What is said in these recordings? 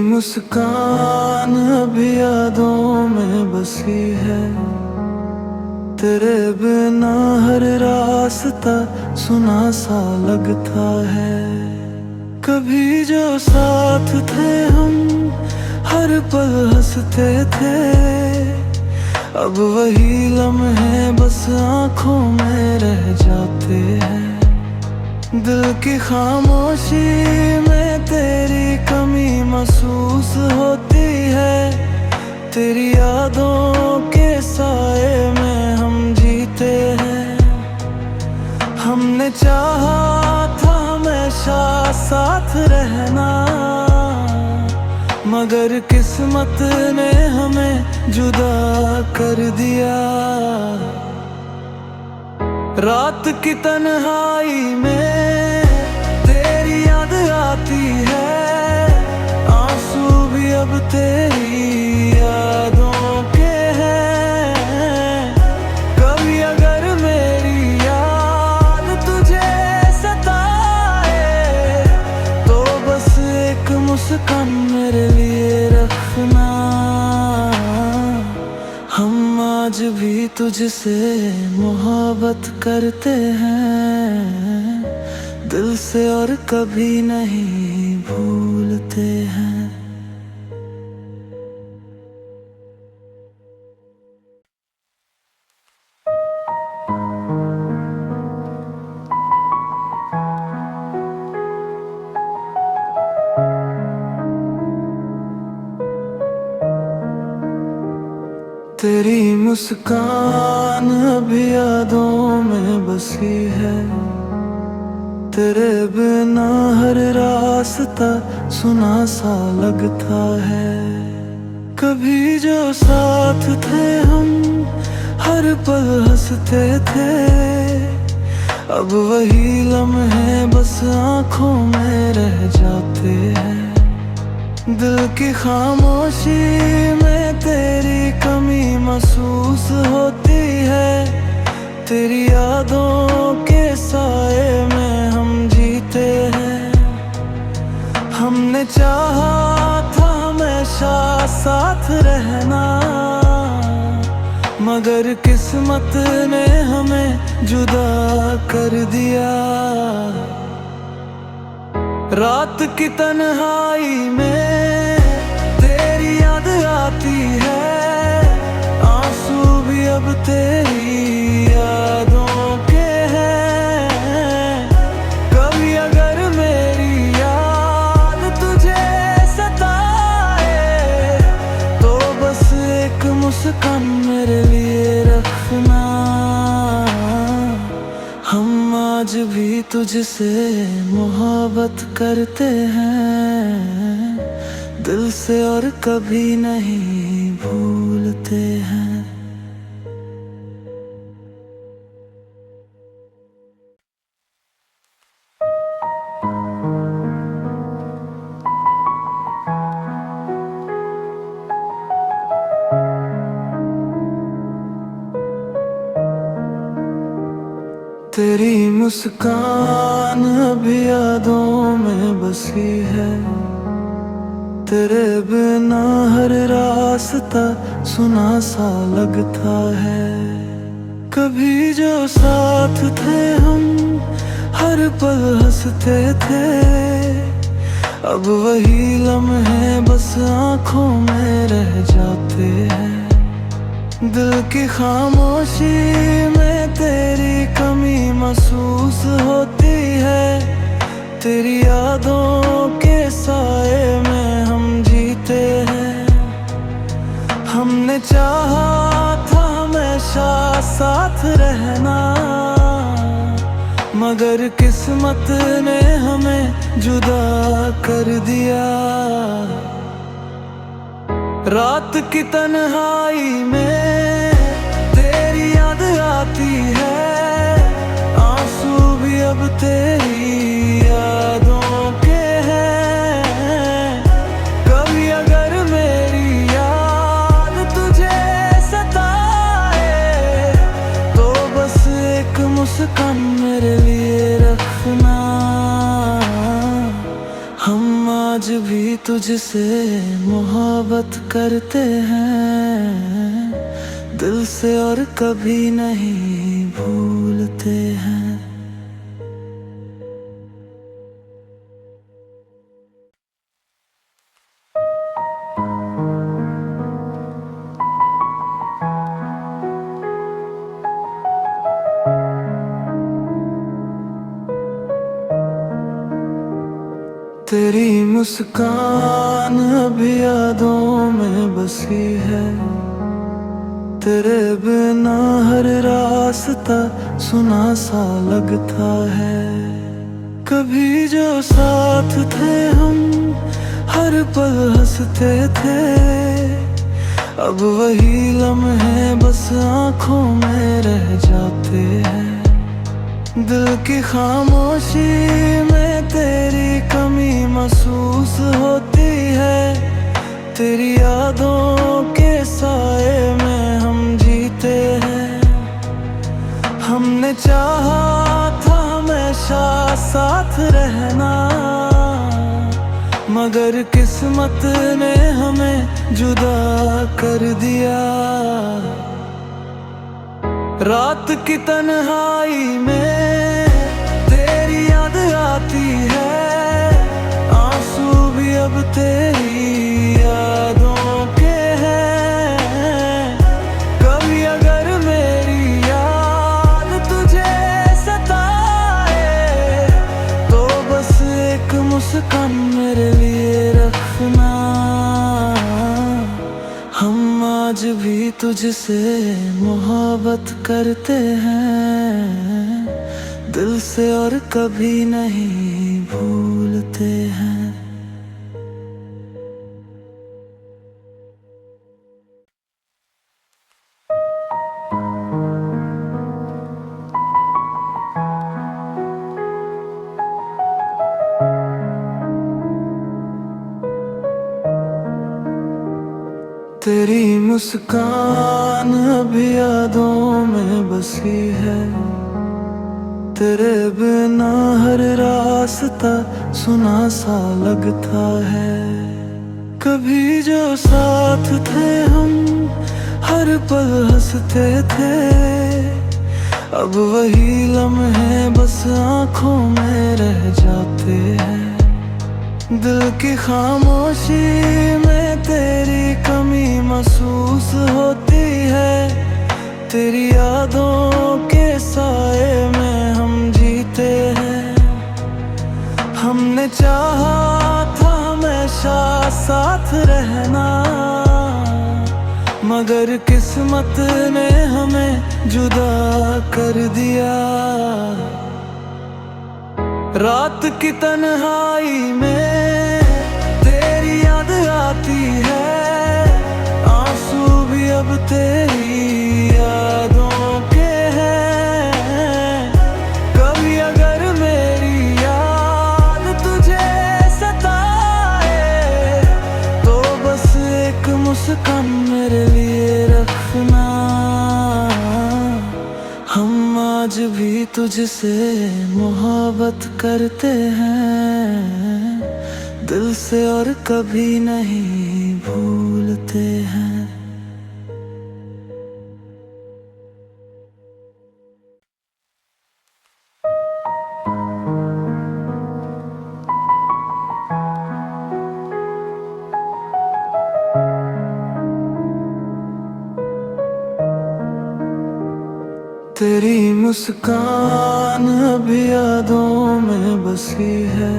मुस्कान अभी यादों में बसी है। तेरे बिना हर रास्ता सुना सा लगता है। कभी जो साथ थे हम हर पल हंसते थे, अब वही लम्हे बस आँखों में रह जाते हैं। दिल की खामोशी में तेरी कमी महसूस होती है। तेरी यादों के साए में हम जीते हैं। हमने चाहा था हमेशा साथ रहना, मगर किस्मत ने हमें जुदा कर दिया। रात की तन्हाई में तेरी याद आती है। आंसू भी अब तेरी यादों के हैं। कभी अगर मेरी याद तुझे सताए, तो बस एक मुस्कान मेरे लिए रखना। हम आज भी तुझसे मोहब्बत करते हैं दिल से, और कभी नहीं भूलते हैं। तेरी मुस्कान अभी यादों में बसी है। तेरे बिना हर रास्ता सुना सा लगता है। कभी जो साथ थे हम हर पल हंसते थे, अब वही लम्हे बस आँखों में रह जाते हैं। दिल की खामोशी में तेरी कमी महसूस होती है। तेरी यादों के साए में हम जीते हैं। हमने चाहा था हमेशा साथ रहना, मगर किस्मत ने हमें जुदा कर दिया। रात की तन्हाई में तेरी याद आती है। आंसू भी अब तेरी यादों के हैं। कभी अगर मेरी याद तुझे सताए, तो बस एक मुस्कान मेरे लिए रखना। हम आज भी तुझसे मोहब्बत करते हैं दिल से, और कभी नहीं भूलते हैं। तेरी मुस्कान अभी यादों में बसी है। तेरे बिना हर रास्ता सुना सा लगता है। कभी जो साथ थे हम हर पल हंसते थे, अब वही लम्हे बस आँखों में रह जाते हैं। दिल की खामोशी में तेरी कमी महसूस होती है। तेरी यादों के साए में हम जीते हैं। हमने चाहा था हमेशा साथ रहना, मगर किस्मत ने हमें जुदा कर दिया। रात की तन्हाई में तेरी याद आती है। आंसू भी अब तेरी यादों के हैं। कभी अगर मेरी याद तुझे सताए, तो बस एक मुस्कान मेरे लिए रखना। हम आज भी तुझसे मोहब्बत करते हैं दिल से और कभी नहीं भूलते हैं। तेरी मुस्कान अभी यादों में बसी है, तेरे बिना हर रास्ता सुना सा लगता है। कभी जो साथ थे हम हर पल हंसते थे, अब वही लम्हे बस आँखों में रह जाते हैं। दिल की खामोशी में तेरी कमी महसूस होती है, तेरी यादों के साए में हम जीते हैं। हमने चाहा था हमेशा साथ रहना, मगर किस्मत ने हमें जुदा कर दिया। रात की तन्हाई में तेरी याद आती है, आंसू भी अब तेरी यादों के हैं। कभी अगर मेरी याद तुझे सताए, तो बस एक मुस्कान मेरे लिए रखना। हम आज भी तुझसे मोहब्बत करते हैं दिल से और कभी नहीं भूलते हैं। तेरी मुस्कान अभी यादों में बसी है, तेरे बिना हर रास्ता सुना सा लगता है। कभी जो साथ थे हम हर पल हंसते थे, अब वही लम्हे बस आँखों में रह जाते हैं। दिल की खामोशी में तेरी कमी महसूस होती है, तेरी यादों के साए में हम जीते हैं। हमने चाहा था हमेशा साथ रहना, मगर किस्मत ने हमें जुदा कर दिया। रात की तन्हाई में तेरी याद आती है, आंसू भी अब तेरी यादों के हैं। कभी अगर मेरी याद तुझे सताए, तो बस एक मुस्कान मेरे लिए रखना। हम आज भी तुझसे मोहब्बत करते हैं दिल से और कभी नहीं भूलते हैं। तेरी मुस्कान अभी यादों में बसी है,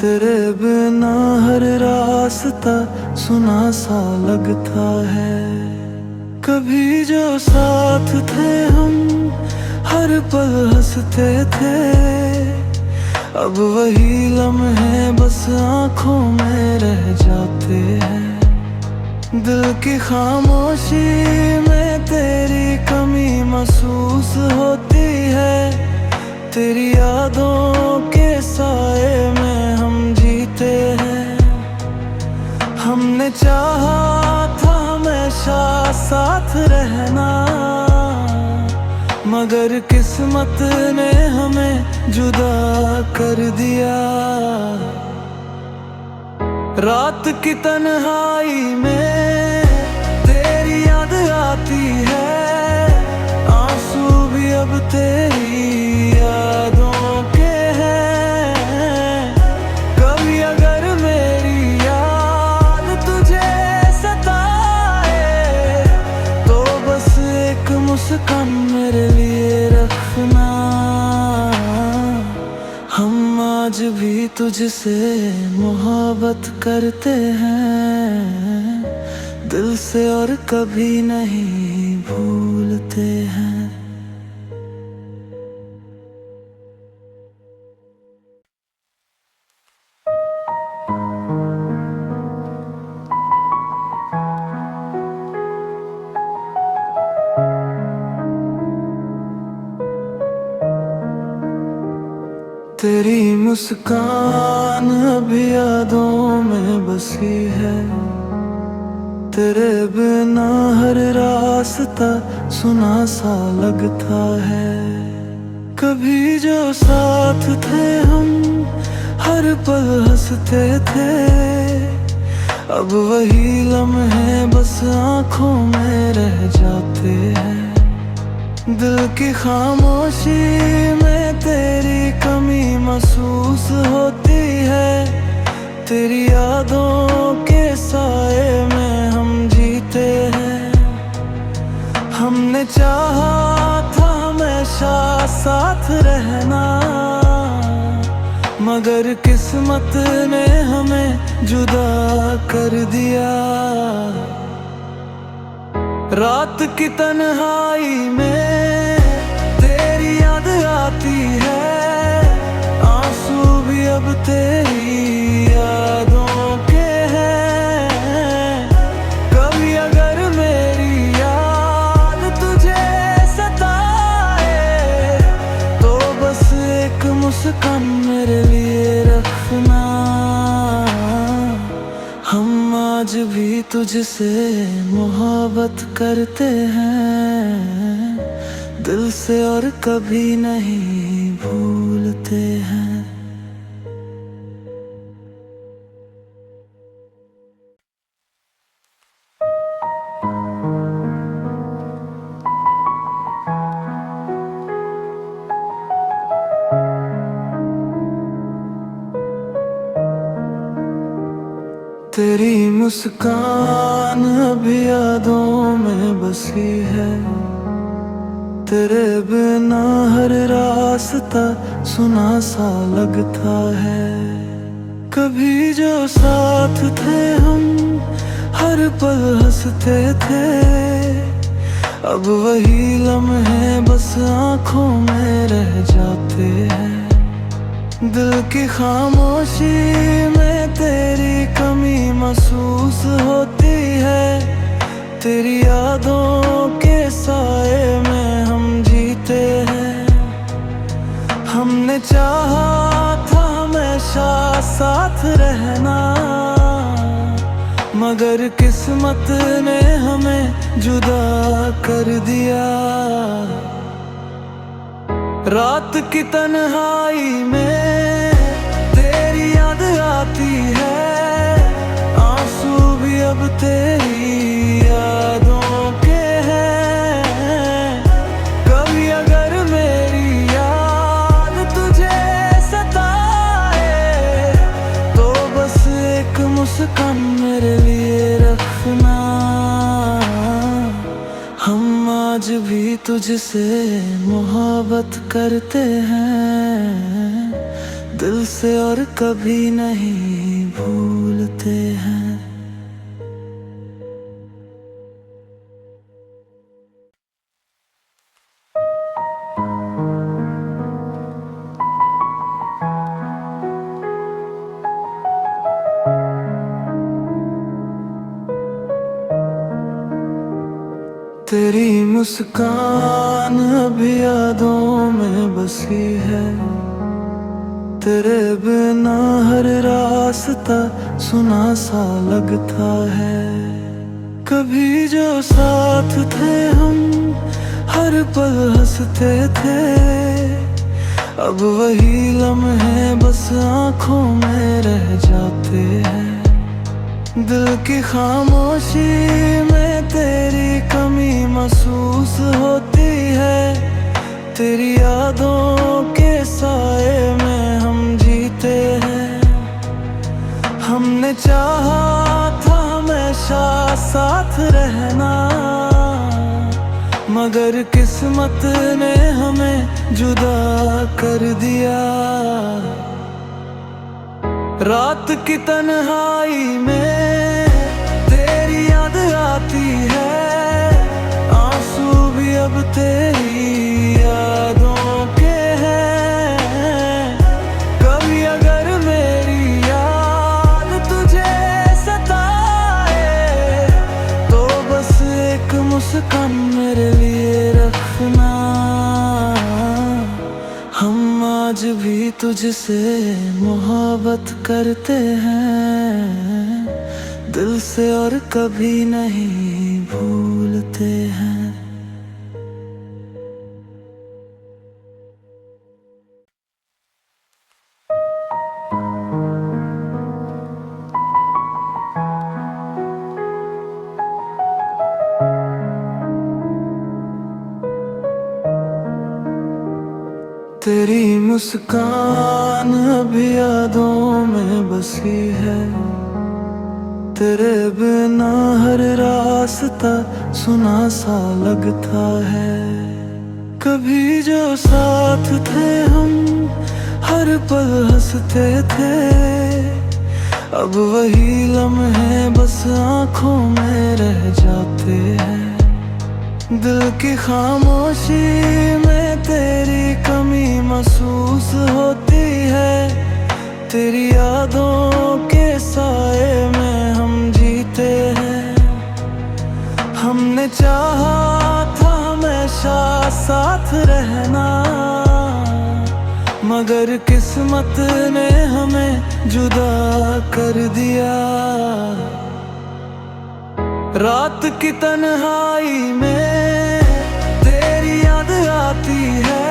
तेरे बिना हर रास्ता सुना सा लगता है। कभी जो साथ थे हम हर पल हंसते थे, अब वही लम्हे बस आँखों में रह जाते हैं। दिल की खामोशी में तेरी कमी महसूस होती है, तेरी यादों के साए में हम जीते हैं। हमने चाहा था हमेशा साथ रहना, मगर किस्मत ने हमें जुदा कर दिया। रात की तन्हाई में तेरी याद आती है, आंसू भी अब तेरी यादों के हैं। कभी अगर मेरी याद तुझे सताए तो बस एक मुस्कान मेरे लिए रखना। हम आज भी तुझसे मोहब्बत करते हैं, दिल से और कभी नहीं भूलते हैं। तेरी मुस्कान अभी यादों में बसी है, तेरे बिना हर रास्ता सुना सा लगता है। कभी जो साथ थे हम हर पल हंसते थे, अब वही लम्हे बस आँखों में रह जाते हैं। दिल की खामोशी में तेरी कमी महसूस होती है, तेरी यादों के साए में हम जीते हैं। हमने चाहा था हमेशा साथ रहना, मगर किस्मत ने हमें जुदा कर दिया। रात की तन्हाई में तेरी याद आती है, आंसू भी अब तेरी यादों के हैं। कभी अगर मेरी याद तुझे सताए तो बस एक मुस्कान मेरे लिए रखना। हम आज भी तुझसे मोहब्बत करते हैं, दिल से और कभी नहीं भूलते हैं। तेरी मुस्कान अभी यादों में बसी है, तेरे बिना हर रास्ता सुना सा लगता है। कभी जो साथ थे हम हर पल हंसते थे, अब वही लम्हे बस आँखों में रह जाते हैं। दिल की खामोशी में तेरी कमी महसूस होती है, तेरी यादों के साए में हम जीते हैं। हमने चाहा था हमेशा साथ रहना, मगर किस्मत ने हमें जुदा कर दिया। रात की तन्हाई में तेरी याद आती है, आंसू भी अब तेरी यादों के हैं। कभी अगर मेरी याद तुझे सताए तो बस एक मुस्कान मेरे लिए रखना। हम आज भी तुझसे मोहब्बत करते हैं, दिल से और कभी नहीं भूलते हैं। तेरी मुस्कान अभी यादों में बसी है, तेरे बिना हर रास्ता सुना सा लगता है। कभी जो साथ थे हम हर पल हंसते थे, अब वही लम्हे बस आँखों में रह जाते हैं। दिल की खामोशी में तेरी कमी महसूस होती है। तेरी यादों के साए में हम जीते हैं। हमने चाहा था हमेशा साथ रहना, मगर किस्मत ने हमें जुदा कर दिया। रात की तन्हाई में तेरी याद आती है। आंसू भी अब तेरी यादों के हैं। कभी अगर मेरी याद तुझे सताए तो बस एक मुस्कान मेरे लिए रखना। हम आज भी तुझसे मोहब्बत करते हैं, दिल से और कभी नहीं भूलते हैं। तेरी मुस्कान अभी यादों में बसी है। तेरे बिना हर रास्ता सुना सा लगता है। कभी जो साथ थे हम हर पल हंसते थे, अब वही लम्हे बस आँखों में रह जाते हैं। दिल की खामोशी में तेरी कमी महसूस होती है। तेरी यादों के साए में हम जीते हैं। हमने चाहा था हमेशा साथ रहना, मगर किस्मत ने हमें जुदा कर दिया। रात की तन्हाई में तेरी याद आती है।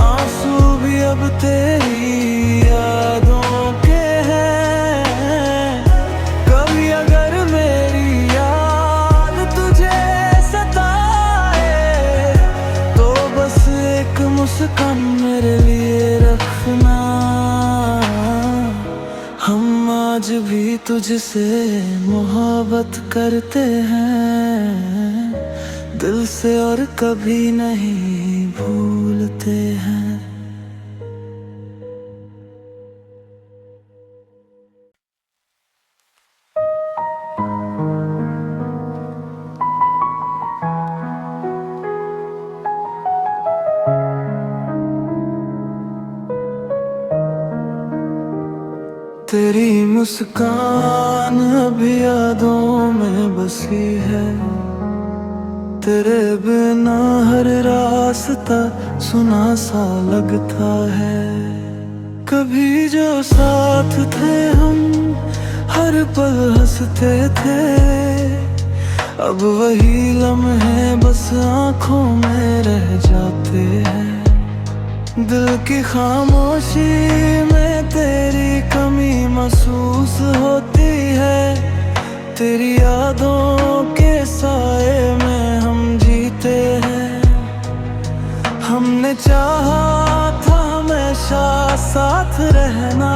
आंसू भी अब तेरी यादों के हैं। कभी अगर मेरी याद तुझे सताए तो बस एक मुस्कान मेरे लिए रखना। हम आज भी तुझसे मोहब्बत करते हैं, दिल से और कभी नहीं भूलते हैं। तेरी मुस्कान अभी यादों में बसी है। तेरे बिना हर रास्ता सुना सा लगता है। कभी जो साथ थे हम हर पल हंसते थे, अब वही लम्हे बस आँखों में रह जाते हैं। दिल की खामोशी में तेरी कमी महसूस होती है। तेरी यादों के साए में हम जीते हैं। हमने चाहा था हमेशा साथ रहना,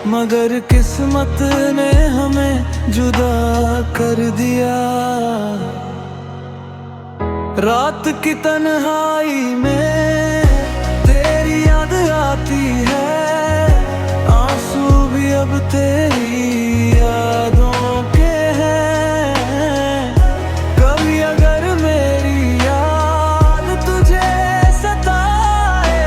मगर किस्मत ने हमें जुदा कर दिया। रात की तन्हाई में तेरी याद आती है। आंसू भी अब तेरी यादों के हैं। कभी अगर मेरी याद तुझे सताए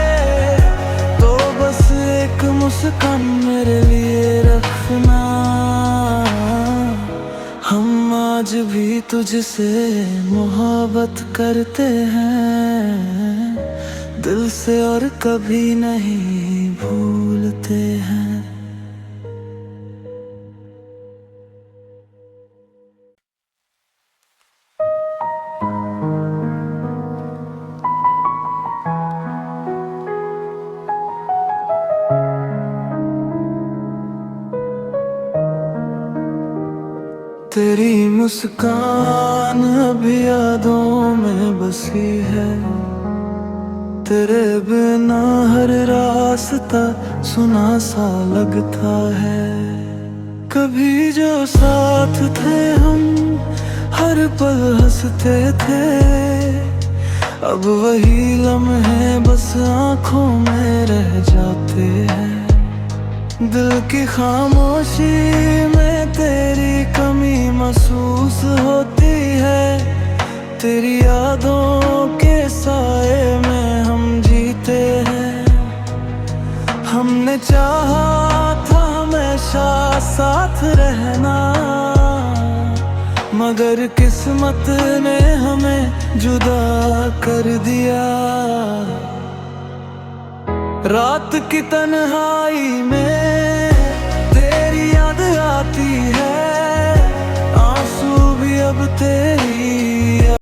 तो बस एक मुस्कान मेरे लिए रखना। हम आज भी तुझसे मोहब्बत करते हैं, दिल से और कभी नहीं भूलते हैं। तेरी मुस्कान अभी यादों में बसी है, तेरे बिना हर रास्ता सुना सा लगता है। कभी जो साथ थे हम हर पल हंसते थे, अब वही लम्हे बस आंखों में रह जाते हैं। दिल की खामोशी में तेरी कमी महसूस होती है, तेरी यादों के साए में हम जीते हैं। हमने चाहा था हमेशा साथ रहना, मगर किस्मत ने हमें जुदा कर दिया। रात की तन्हाई में